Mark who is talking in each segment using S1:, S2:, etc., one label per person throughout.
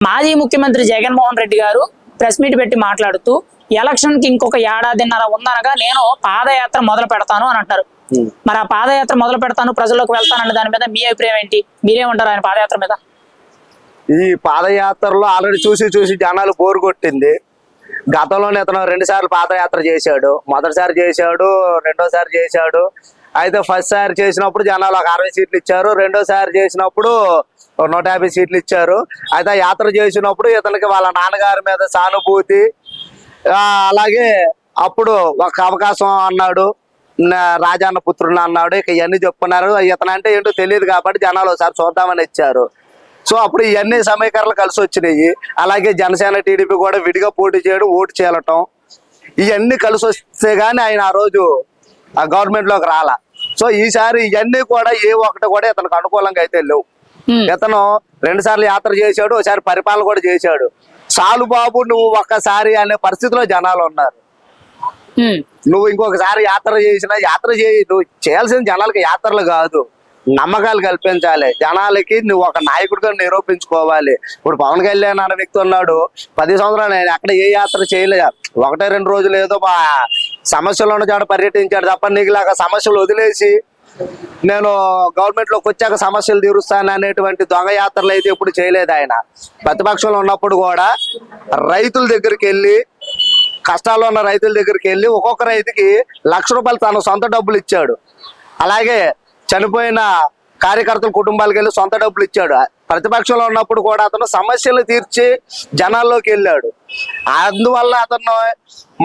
S1: మాజీ ముఖ్యమంత్రి జగన్మోహన్ రెడ్డి గారు ప్రెస్ మీట్ పెట్టి మాట్లాడుతూ ఎలక్షన్ కి ఇంకొక ఏడాదిన్నర ఉందనగా నేను పాదయాత్ర మొదలు పెడతాను అని అంటారు. మరి ఆ పాదయాత్ర మొదలు పెడతాను, ప్రజల్లోకి వెళ్తానన్న దాని మీద మీ అభిప్రాయం ఏంటి? మీరేమంటారు ఆయన పాదయాత్ర మీద?
S2: ఈ పాదయాత్రలో ఆల్రెడీ చూసి జనాలు బోరు కొట్టింది. గతంలోనే ఇతను 2 సార్లు పాదయాత్ర చేశాడు. మొదటిసారి చేశాడు, రెండోసారి చేశాడు. అయితే ఫస్ట్ సారి చేసినప్పుడు జనాలు ఒక 60 సీట్లు ఇచ్చారు. రెండోసారి చేసినప్పుడు 150 సీట్లు ఇచ్చారు. అయితే యాత్ర చేసినప్పుడు ఇతనికి వాళ్ళ నాన్నగారి మీద సానుభూతి, అలాగే అప్పుడు ఒక అవకాశం అన్నాడు, రాజాన్న పుత్రుని అన్నాడు, ఇక ఇవన్నీ చెప్పుకున్నారు. ఇతను అంటే ఏంటో తెలియదు కాబట్టి జనాలు ఒకసారి చూద్దామని ఇచ్చారు. సో అప్పుడు ఇవన్నీ సమీకరణలు కలిసి వచ్చినాయి. అలాగే జనసేన టీడీపీ కూడా విడిగా పోటీ చేయడం, ఓటు చేయటం, ఇవన్నీ కలిసి వస్తే గానీ ఆయన ఆ రోజు ఆ గవర్నమెంట్ లోకి రాలా. సో ఈసారి ఇవన్నీ కూడా ఏ ఒక్కటి కూడా ఇతనికి అనుకూలంగా అయితే లేవు. ఇతను 2 సార్లు యాత్ర చేశాడు, ఒకసారి పరిపాలన కూడా చేశాడు. చాలు బాబు నువ్వు ఒక్కసారి అనే పరిస్థితిలో జనాలు ఉన్నారు. నువ్వు ఇంకొకసారి యాత్ర చేసినా యాత్ర చేయి, నువ్వు చేయాల్సిన జనాలకి యాత్రలు కాదు, నమ్మకాలు కల్పించాలి జనాలకి. నువ్వు ఒక నాయకుడిగా నిరూపించుకోవాలి. ఇప్పుడు పవన్ కళ్యాణ్ అనే వ్యక్తి ఉన్నాడు, 10 సంవత్సరాలు నేను అక్కడ ఏ యాత్ర చేయలేదు, 1-2 రోజులు ఏదో మా సమస్యలు ఉన్న చోట పర్యటించాడు తప్ప నీకులాగా సమస్యలు వదిలేసి నేను గవర్నమెంట్ లోకి వచ్చాక సమస్యలు తీరుస్తాను అనేటువంటి దొంగ యాత్రలు అయితే ఎప్పుడు చేయలేదు. ఆయన ప్రతిపక్షంలో ఉన్నప్పుడు కూడా రైతుల దగ్గరికి వెళ్ళి, కష్టాల్లో ఉన్న రైతుల దగ్గరికి వెళ్ళి ఒక్కొక్క రైతుకి ₹1,00,000 తన సొంత డబ్బులు ఇచ్చాడు. అలాగే చనిపోయిన కార్యకర్తల కుటుంబాలకు వెళ్ళి సొంత డబ్బులు ఇచ్చాడు. ప్రతిపక్షంలో ఉన్నప్పుడు కూడా అతను సమస్యలు తీర్చి జనాల్లోకి వెళ్ళాడు. అందువల్ల అతను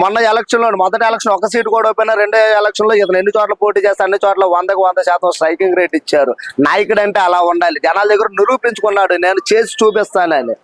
S2: మొన్న ఎలక్షన్లో, మొదటి ఎలక్షన్ 1 సీటు కూడా ఓపెన్, రెండో ఎలక్షన్ లో ఇతను ఎన్ని చోట్ల పోటీ చేస్తే అన్ని చోట్ల 100% స్ట్రైకింగ్ రేట్ ఇచ్చారు. నాయకుడు అంటే అలా ఉండాలి. జనాల దగ్గర నిరూపించుకున్నాడు, నేను చేసి చూపిస్తానని.